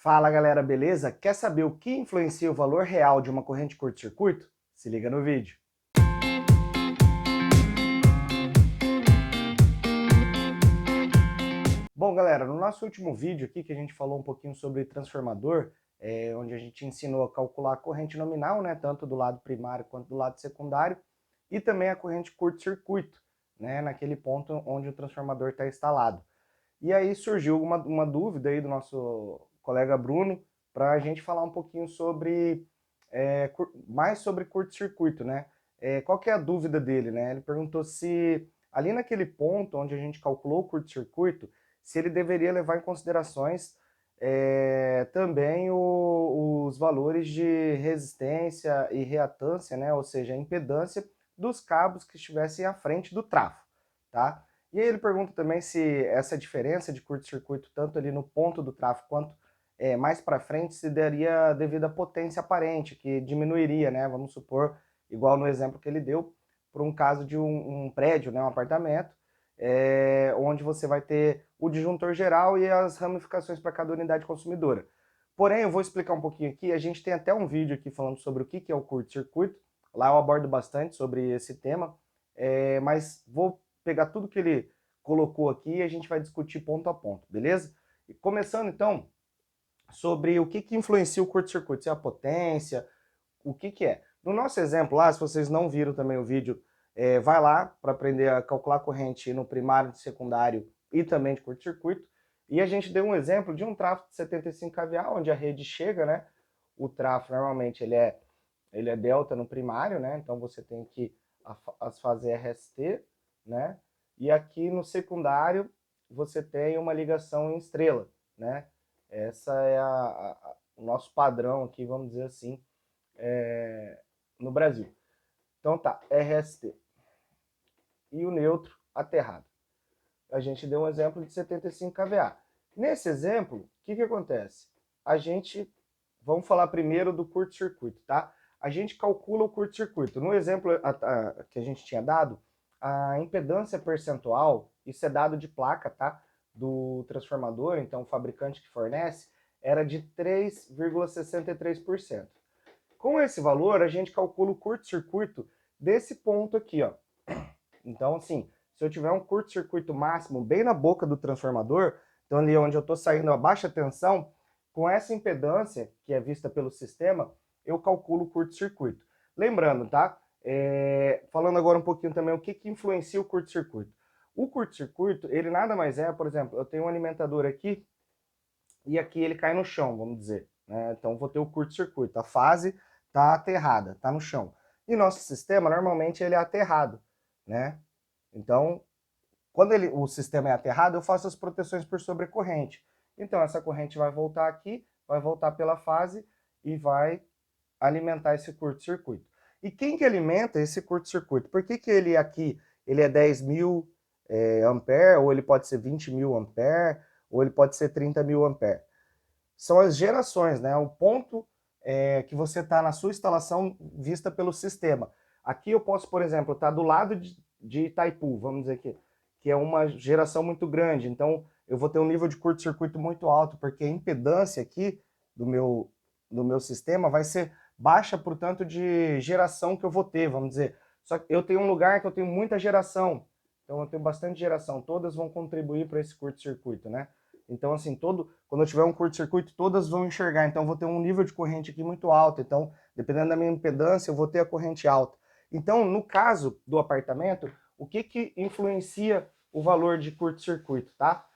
Fala galera, beleza? Quer saber o que influencia o valor real de uma corrente curto-circuito? Se liga no vídeo. Bom galera, no nosso último vídeo aqui que a gente falou um pouquinho sobre transformador, onde a gente ensinou a calcular a corrente nominal, né, tanto do lado primário quanto do lado secundário, e também a corrente curto-circuito, né, naquele ponto onde o transformador está instalado. E aí surgiu uma dúvida aí do nosso colega Bruno para a gente falar um pouquinho sobre mais sobre curto-circuito, né? Qual que é a dúvida dele, né? Ele perguntou se ali naquele ponto onde a gente calculou o curto-circuito, se ele deveria levar em considerações também os valores de resistência e reatância, né? Ou seja, a impedância dos cabos que estivessem à frente do trafo, tá? E aí ele pergunta também se essa diferença de curto-circuito, tanto ali no ponto do trafo quanto mais para frente, se daria devido à potência aparente, que diminuiria, né? Vamos supor, igual no exemplo que ele deu, por um caso de um prédio, né, um apartamento, onde você vai ter o disjuntor geral e as ramificações para cada unidade consumidora. Porém, eu vou explicar um pouquinho aqui, a gente tem até um vídeo aqui falando sobre o que é o curto-circuito, lá eu abordo bastante sobre esse tema, mas vou pegar tudo que ele colocou aqui e a gente vai discutir ponto a ponto, beleza? E começando então sobre o que influencia o curto-circuito, se é a potência, o que é. No nosso exemplo lá, se vocês não viram também o vídeo, vai lá para aprender a calcular a corrente no primário, de secundário e também de curto-circuito. E a gente deu um exemplo de um trafo de 75 kVA, onde a rede chega, né? O trafo normalmente ele é delta no primário, né? Então você tem que fazer RST, né? E aqui no secundário você tem uma ligação em estrela, né? Essa é o nosso padrão aqui, vamos dizer assim, no Brasil. Então tá, RST. E o neutro aterrado. A gente deu um exemplo de 75 kVA. Nesse exemplo, o que acontece? Vamos falar primeiro do curto-circuito, tá? A gente calcula o curto-circuito. No exemplo que a gente tinha dado, a impedância percentual, isso é dado de placa, tá? Do transformador, então o fabricante que fornece, era de 3,63%. Com esse valor, a gente calcula o curto-circuito desse ponto aqui, ó. Então, assim, se eu tiver um curto-circuito máximo bem na boca do transformador, então ali onde eu estou saindo a baixa tensão, com essa impedância, que é vista pelo sistema, eu calculo o curto-circuito. Lembrando, tá? Falando agora um pouquinho também o que influencia o curto-circuito. O curto-circuito, ele nada mais é, por exemplo, eu tenho um alimentador aqui, e aqui ele cai no chão, vamos dizer, né? Então vou ter o curto-circuito, a fase está aterrada, está no chão. E nosso sistema, normalmente, ele é aterrado, né? Então, quando o sistema é aterrado, eu faço as proteções por sobrecorrente. Então, essa corrente vai voltar aqui, vai voltar pela fase e vai alimentar esse curto-circuito. E quem que alimenta esse curto-circuito? Por que ele aqui ele é 10.000 ampere, ou ele pode ser 20.000 ampere, ou ele pode ser 30.000 ampere? São as gerações, né? O ponto que você está na sua instalação vista pelo sistema. Aqui eu posso, por exemplo, estar do lado de Itaipu, vamos dizer que é uma geração muito grande, então eu vou ter um nível de curto-circuito muito alto, porque a impedância aqui do meu sistema vai ser baixa por tanto de geração que eu vou ter, vamos dizer. Só que eu tenho um lugar que eu tenho muita geração, então eu tenho bastante geração, todas vão contribuir para esse curto-circuito, né? Então, assim, quando eu tiver um curto-circuito, todas vão enxergar. Então, eu vou ter um nível de corrente aqui muito alto. Então, dependendo da minha impedância, eu vou ter a corrente alta. Então, no caso do apartamento, o que influencia o valor de curto-circuito, tá?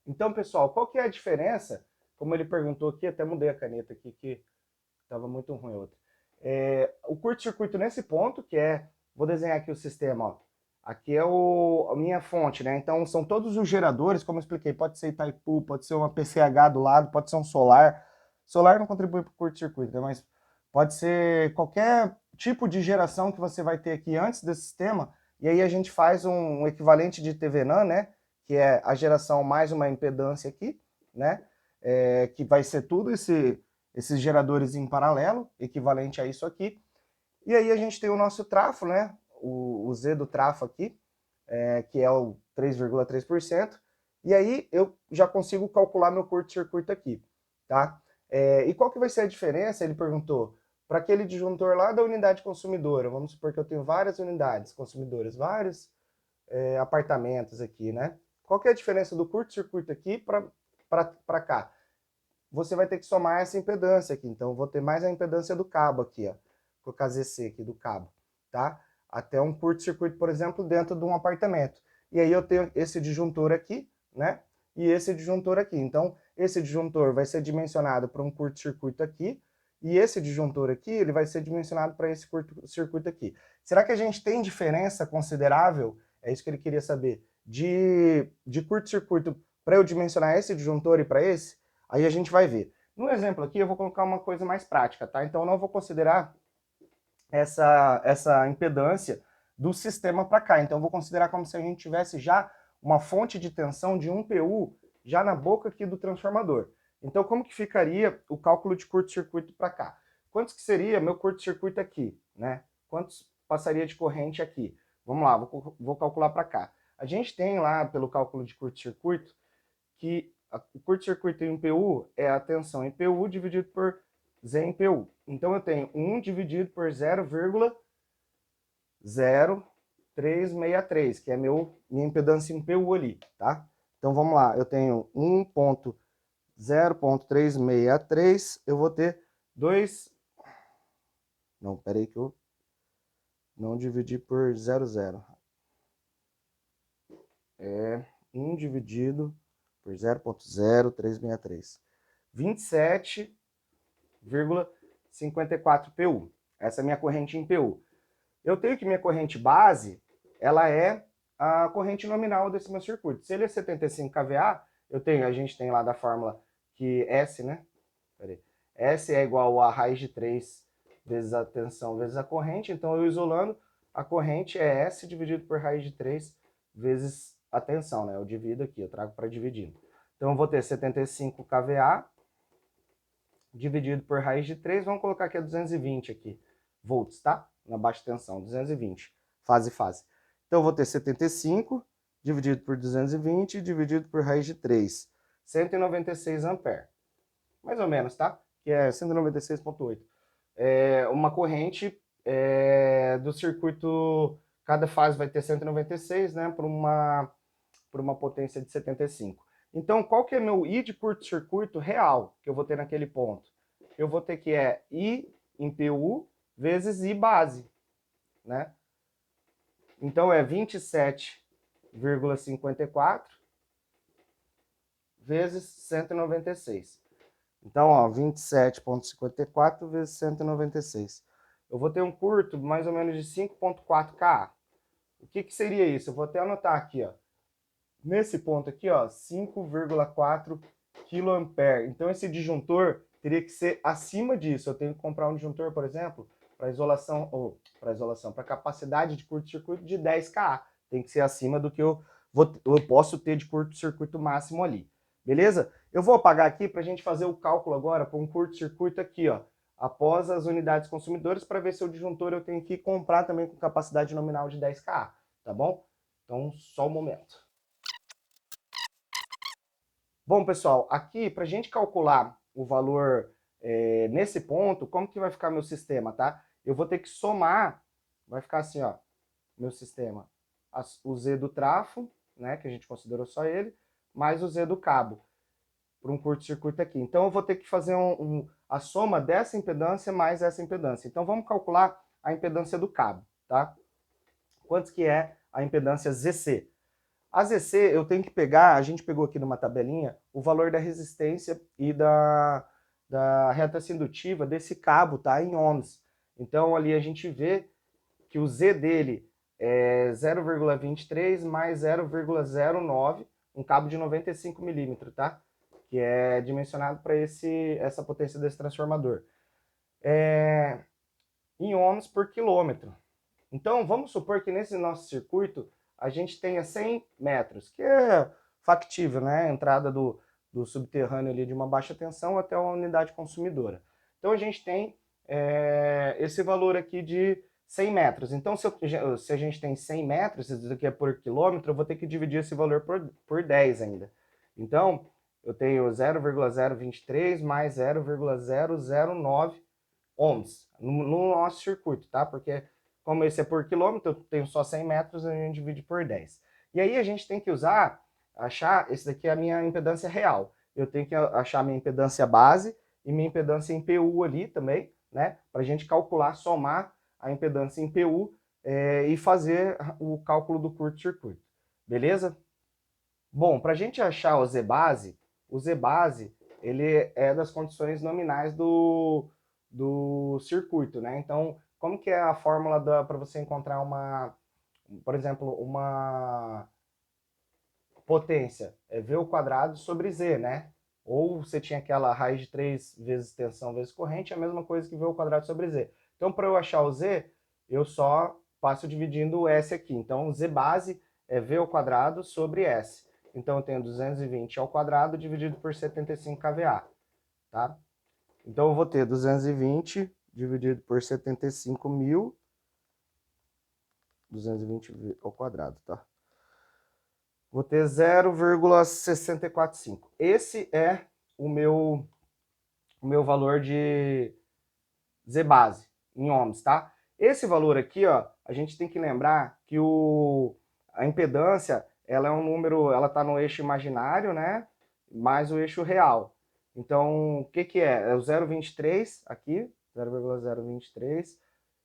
Então, pessoal, qual que é a diferença? Como ele perguntou aqui, até mudei a caneta aqui, que estava muito ruim outra. O curto-circuito nesse ponto, vou desenhar aqui o sistema, ó. Aqui é a minha fonte, né? Então são todos os geradores, como eu expliquei, pode ser Itaipu, pode ser uma PCH do lado, pode ser um solar. Solar não contribui para o curto-circuito, né? Mas pode ser qualquer tipo de geração que você vai ter aqui antes desse sistema, e aí a gente faz um equivalente de TVNAN, né? Que é a geração mais uma impedância aqui, né? Que vai ser tudo esses geradores em paralelo, equivalente a isso aqui. E aí a gente tem o nosso trafo, né? O Z do trafo aqui, que é o 3,3%. E aí eu já consigo calcular meu curto-circuito aqui, tá? E qual que vai ser a diferença, ele perguntou, para aquele disjuntor lá da unidade consumidora? Vamos supor que eu tenho várias unidades consumidoras, vários apartamentos aqui, né? Qual que é a diferença do curto-circuito aqui para cá? Você vai ter que somar essa impedância aqui. Então, eu vou ter mais a impedância do cabo aqui, ó. Vou colocar ZC aqui do cabo, tá? Até um curto-circuito, por exemplo, dentro de um apartamento. E aí eu tenho esse disjuntor aqui, né? E esse disjuntor aqui. Então, esse disjuntor vai ser dimensionado para um curto-circuito aqui, e esse disjuntor aqui, ele vai ser dimensionado para esse curto-circuito aqui. Será que a gente tem diferença considerável? É isso que ele queria saber. De curto-circuito para eu dimensionar esse disjuntor e para esse? Aí a gente vai ver. No exemplo aqui, eu vou colocar uma coisa mais prática, tá? Então, eu não vou considerar essa impedância do sistema para cá. Então, eu vou considerar como se a gente tivesse já uma fonte de tensão de 1 PU já na boca aqui do transformador. Então, como que ficaria o cálculo de curto-circuito para cá? Quantos que seria meu curto-circuito aqui, né? Quantos passaria de corrente aqui? Vamos lá, vou calcular para cá. A gente tem lá, pelo cálculo de curto-circuito, que o curto-circuito em 1 PU é a tensão em PU dividido por Z em PU. Então, eu tenho 1 dividido por 0,0363, que é minha impedância em PU ali, tá? Então, vamos lá. Eu tenho 1,0,363, eu vou ter 2... Não, peraí que eu não dividi por 0,0. É 1 dividido por 0,0363. 27,54 PU. Essa é a minha corrente em PU. Eu tenho que minha corrente base, ela é a corrente nominal desse meu circuito. Se ele é 75 kVA, a gente tem lá da fórmula que S, né? Peraí. S é igual a raiz de 3 vezes a tensão vezes a corrente. Então, eu isolando, a corrente é S dividido por raiz de 3 vezes a tensão, né? Eu divido aqui, eu trago para dividir. Então, eu vou ter 75 kVA dividido por raiz de 3, vamos colocar aqui a 220 aqui, volts, tá? Na baixa tensão, 220, fase. Então, eu vou ter 75 dividido por 220 dividido por raiz de 3, 196 ampere. Mais ou menos, tá? Que é 196,8. Uma corrente do circuito, cada fase vai ter 196, né? Por uma potência de 75. Então, qual que é meu I de curto-circuito real que eu vou ter naquele ponto? Eu vou ter que I em PU vezes I base, né? Então, é 27,54 vezes 196. Então, ó, 27,54 vezes 196. Eu vou ter um curto mais ou menos de 5,4 kA. O que seria isso? Eu vou até anotar aqui, ó. Nesse ponto aqui, ó, 5,4 kA. Então, esse disjuntor teria que ser acima disso. Eu tenho que comprar um disjuntor, por exemplo, para para capacidade de curto-circuito de 10 kA. Tem que ser acima do que eu posso ter de curto-circuito máximo ali. Beleza? Eu vou apagar aqui para a gente fazer o cálculo agora para um curto-circuito aqui, ó, após as unidades consumidoras, para ver se o disjuntor eu tenho que comprar também com capacidade nominal de 10 kA, tá bom? Então, só um momento. Bom, pessoal, aqui para a gente calcular o valor nesse ponto, como que vai ficar meu sistema, tá? Eu vou ter que somar, vai ficar assim, ó, meu sistema, o Z do trafo, né, que a gente considerou só ele, mais o Z do cabo, para um curto-circuito aqui. Então, eu vou ter que fazer a soma dessa impedância mais essa impedância. Então, vamos calcular a impedância do cabo, tá? Quanto que é a impedância ZC? A ZC, eu tenho que pegar, a gente pegou aqui numa tabelinha, o valor da resistência e da reatância indutiva desse cabo, tá? Em ohms. Então, ali a gente vê que o Z dele é 0,23 mais 0,09, um cabo de 95 milímetros, tá? Que é dimensionado para essa potência desse transformador. Em ohms por quilômetro. Então, vamos supor que nesse nosso circuito a gente tenha 100 metros, que é factível, né? A entrada do subterrâneo ali de uma baixa tensão até uma unidade consumidora. Então, a gente tem esse valor aqui de 100 metros. Então, se a gente tem 100 metros, isso aqui é por quilômetro, eu vou ter que dividir esse valor por 10 ainda. Então, eu tenho 0,023 mais 0,009 ohms no nosso circuito, tá? Porque como esse é por quilômetro, eu tenho só 100 metros, a gente divide por 10. E aí a gente tem que achar, esse daqui é a minha impedância real. Eu tenho que achar minha impedância base e minha impedância em PU ali também, né? Para a gente calcular, somar a impedância em PU e fazer o cálculo do curto-circuito. Beleza? Bom, para a gente achar o Z base, ele é das condições nominais do circuito, né? Então, como que é a fórmula para você encontrar por exemplo, uma potência? É V ao quadrado sobre Z, né? Ou você tinha aquela raiz de 3 vezes tensão vezes corrente, é a mesma coisa que V ao quadrado sobre Z. Então, para eu achar o Z, eu só passo dividindo o S aqui. Então, Z base é V ao quadrado sobre S. Então, eu tenho 220 ao quadrado dividido por 75 kVA, tá? Então, eu vou ter 220 dividido por 75.000, 220 ao quadrado, tá? Vou ter 0,645. Esse é o meu valor de Z base em ohms, tá? Esse valor aqui, ó, a gente tem que lembrar que a impedância, ela é um número, ela está no eixo imaginário, né? Mais o eixo real. Então, o que que é? É o 0,23 aqui, 0,023,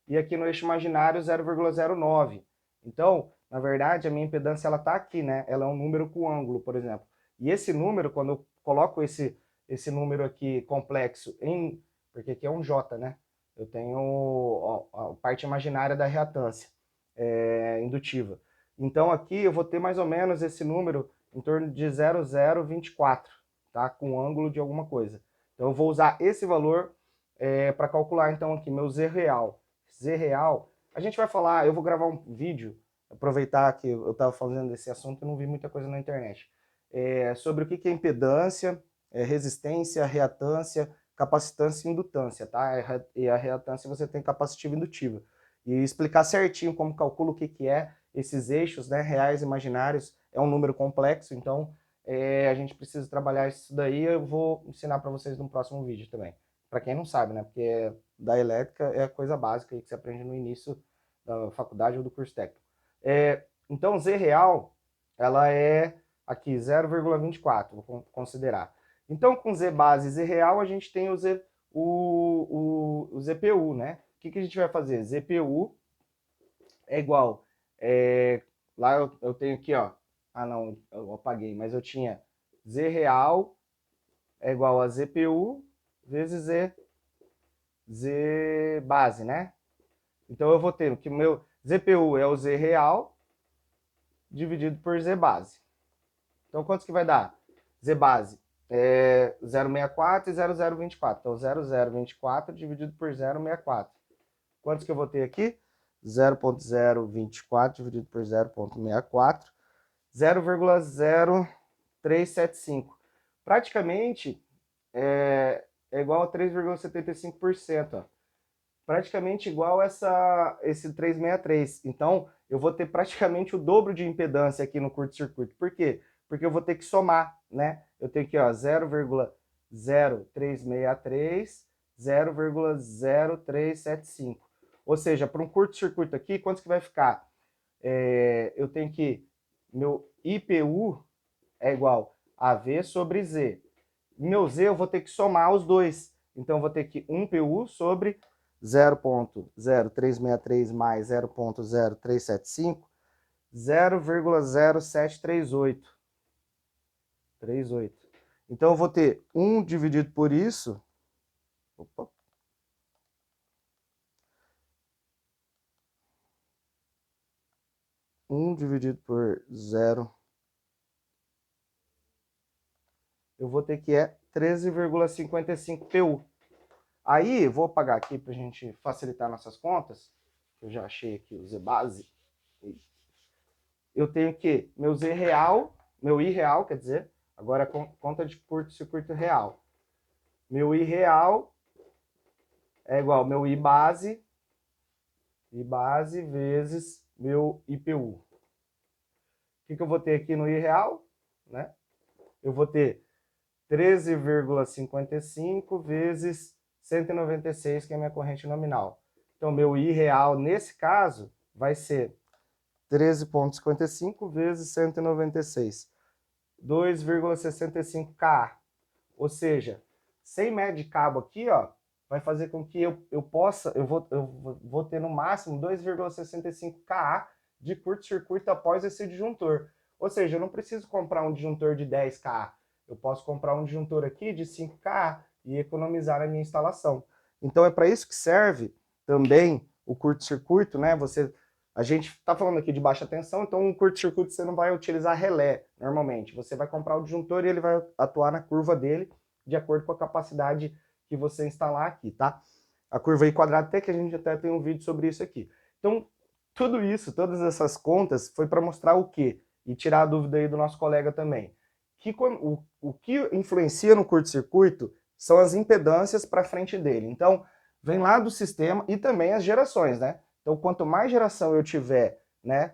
e aqui no eixo imaginário 0,09. Então, na verdade, a minha impedância ela está aqui, né? Ela é um número com ângulo, por exemplo. E esse número, quando eu coloco esse número aqui complexo porque aqui é um J, né? Eu tenho a parte imaginária da reatância indutiva. Então aqui eu vou ter mais ou menos esse número em torno de 0,024, tá? Com ângulo de alguma coisa. Então eu vou usar esse valor para calcular então aqui meu Z real. Z real, a gente vai falar, eu vou gravar um vídeo, aproveitar que eu estava fazendo desse assunto e não vi muita coisa na internet, sobre o que é impedância, resistência, reatância, capacitância e indutância, tá? E a reatância você tem capacitiva e indutiva. E explicar certinho como calcula o que é esses eixos, né, reais e imaginários, é um número complexo, então a gente precisa trabalhar isso daí, eu vou ensinar para vocês no próximo vídeo também. Para quem não sabe, né, porque da elétrica é a coisa básica aí que você aprende no início da faculdade ou do curso técnico. Então, Z real, ela é aqui 0,24, vou considerar. Então, com Z base e Z real, a gente tem o ZPU, né? O que a gente vai fazer? ZPU é igual. Lá eu tenho aqui, ó. Ah, não, eu apaguei, mas eu tinha Z real é igual a ZPU vezes Z base, né? Então eu vou ter que o meu ZPU é o Z real dividido por Z base. Então quantos que vai dar? Z base 0,64 e 0,024. Então 0,024 dividido por 0,64. Quantos que eu vou ter aqui? 0,024 dividido por 0,64. 0,0375. Praticamente é igual a 3,75%. Praticamente igual esse 363. Então, eu vou ter praticamente o dobro de impedância aqui no curto-circuito. Por quê? Porque eu vou ter que somar, né? Eu tenho aqui, ó, 0,0363, 0,0375. Ou seja, para um curto-circuito aqui, quantos que vai ficar? Eu tenho que, meu IPU é igual a V sobre Z. Meu Z eu vou ter que somar os dois. Então, eu vou ter que 1 PU sobre 0,0363 mais 0,0375, 0,0738. 38. Então, eu vou ter 1 dividido por isso. Opa. Um dividido por 0. Eu vou ter que 13,55 PU. Aí, vou apagar aqui para a gente facilitar nossas contas. Eu já achei aqui o Z base. Eu tenho que meu Z real, meu I real, quer dizer, agora conta de curto-circuito real. Meu I real é igual ao meu I base vezes meu IPU. O que eu vou ter aqui no I real? Né? Eu vou ter 13,55 vezes 196, que é a minha corrente nominal. Então, meu I real, nesse caso, vai ser 13,55 vezes 196, 2,65 kA. Ou seja, sem média de cabo aqui, ó, vai fazer com que eu vou ter no máximo 2,65 kA de curto-circuito após esse disjuntor. Ou seja, eu não preciso comprar um disjuntor de 10 kA. Eu posso comprar um disjuntor aqui de 5 kA e economizar na minha instalação. Então é para isso que serve também o curto-circuito, né? A gente está falando aqui de baixa tensão, então um curto-circuito você não vai utilizar relé normalmente. Você vai comprar o disjuntor e ele vai atuar na curva dele de acordo com a capacidade que você instalar aqui, tá? A curva I quadrada, até que a gente até tem um vídeo sobre isso aqui. Então, tudo isso, todas essas contas, foi para mostrar o quê? E tirar a dúvida aí do nosso colega também. O que influencia no curto-circuito são as impedâncias para frente dele. Então, vem lá do sistema e também as gerações, né? Então, quanto mais geração eu tiver, né,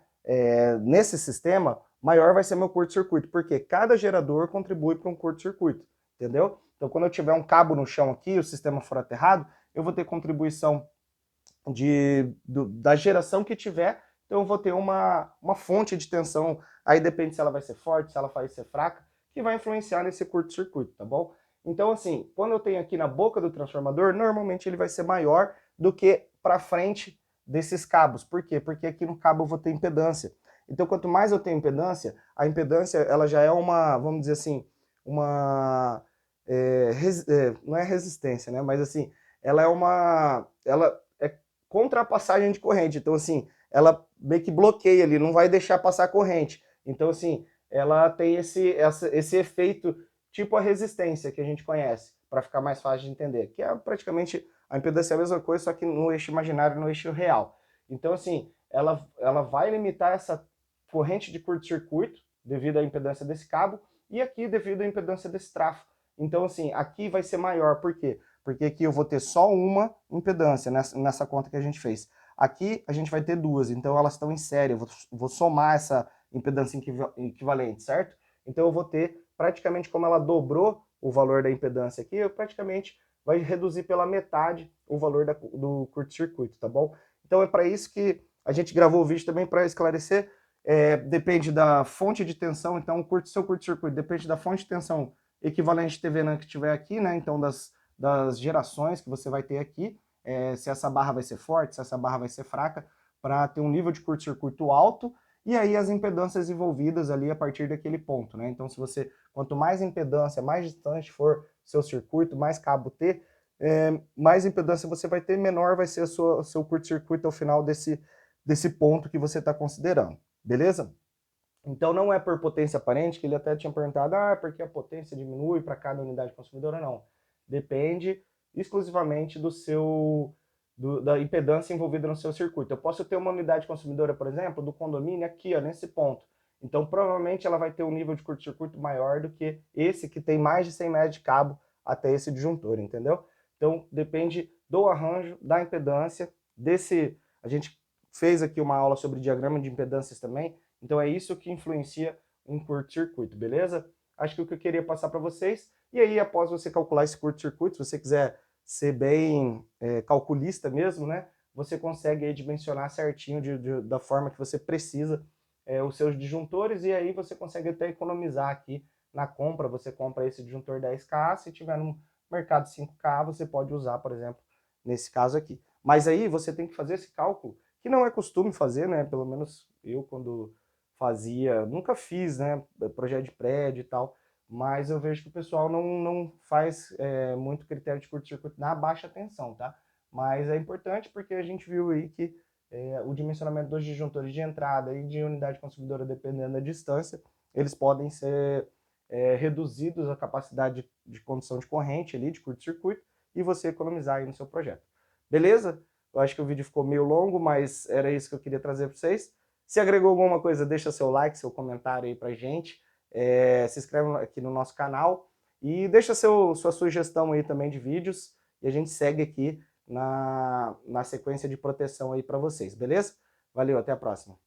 nesse sistema, maior vai ser meu curto-circuito, porque cada gerador contribui para um curto-circuito, entendeu? Então, quando eu tiver um cabo no chão aqui, o sistema for aterrado, eu vou ter contribuição da geração que tiver, então eu vou ter uma fonte de tensão, aí depende se ela vai ser forte, se ela vai ser fraca, que vai influenciar nesse curto-circuito, tá bom? Então, assim, quando eu tenho aqui na boca do transformador, normalmente ele vai ser maior do que para frente desses cabos. Por quê? Porque aqui no cabo eu vou ter impedância. Então, quanto mais eu tenho impedância, a impedância ela já é uma, vamos dizer assim, uma... não é resistência, né? Mas assim, ela é contra a passagem de corrente. Então, assim, ela meio que bloqueia ali, não vai deixar passar a corrente. Então, assim, ela tem esse efeito tipo a resistência que a gente conhece, para ficar mais fácil de entender, que é praticamente a impedância é a mesma coisa, só que no eixo imaginário e no eixo real. Então, assim, ela vai limitar essa corrente de curto-circuito devido à impedância desse cabo e aqui devido à impedância desse trafo. Então, assim, aqui vai ser maior, por quê? Porque aqui eu vou ter só uma impedância nessa conta que a gente fez. Aqui a gente vai ter duas, então elas estão em série, eu vou somar essa impedância equivalente, certo? Então eu vou ter praticamente como ela dobrou o valor da impedância aqui, eu praticamente vai reduzir pela metade o valor do curto-circuito, tá bom? Então é para isso que a gente gravou o vídeo também para esclarecer, depende da fonte de tensão, então seu curto-circuito depende da fonte de tensão equivalente TVNAN que tiver aqui, né? Então das gerações que você vai ter aqui, se essa barra vai ser forte, se essa barra vai ser fraca, para ter um nível de curto-circuito alto, e aí as impedâncias envolvidas ali a partir daquele ponto, né? Então, quanto mais impedância, mais distante for seu circuito, mais cabo ter, mais impedância você vai ter, menor vai ser o seu curto-circuito ao final desse ponto que você está considerando, beleza? Então não é por potência aparente, que ele até tinha perguntado, porque a potência diminui para cada unidade consumidora, não. Depende exclusivamente da impedância envolvida no seu circuito. Eu posso ter uma unidade consumidora, por exemplo, do condomínio aqui, ó, nesse ponto. Então provavelmente ela vai ter um nível de curto-circuito maior do que esse que tem mais de 100 metros de cabo até esse disjuntor, entendeu? Então depende do arranjo, da impedância, a gente fez aqui uma aula sobre diagrama de impedâncias também, então é isso que influencia um curto-circuito, beleza? Acho que o que eu queria passar para vocês, e aí após você calcular esse curto-circuito, se você quiser ser bem calculista mesmo, né? Você consegue aí dimensionar certinho da forma que você precisa os seus disjuntores, e aí você consegue até economizar aqui na compra, você compra esse disjuntor 10K, se tiver no mercado 5K, você pode usar, por exemplo, nesse caso aqui. Mas aí você tem que fazer esse cálculo, que não é costume fazer, né? Pelo menos eu, quando fazia, nunca fiz, né, projeto de prédio e tal, mas eu vejo que o pessoal não faz muito critério de curto-circuito na baixa tensão, tá? Mas é importante porque a gente viu aí que o dimensionamento dos disjuntores de entrada e de unidade consumidora, dependendo da distância, eles podem ser reduzidos a capacidade de condução de corrente ali, de curto-circuito, e você economizar aí no seu projeto. Beleza? Eu acho que o vídeo ficou meio longo, mas era isso que eu queria trazer para vocês. Se agregou alguma coisa, deixa seu like, seu comentário aí pra gente. Se inscreve aqui no nosso canal e deixa sua sugestão aí também de vídeos. E a gente segue aqui na sequência de proteção aí para vocês, beleza? Valeu, até a próxima.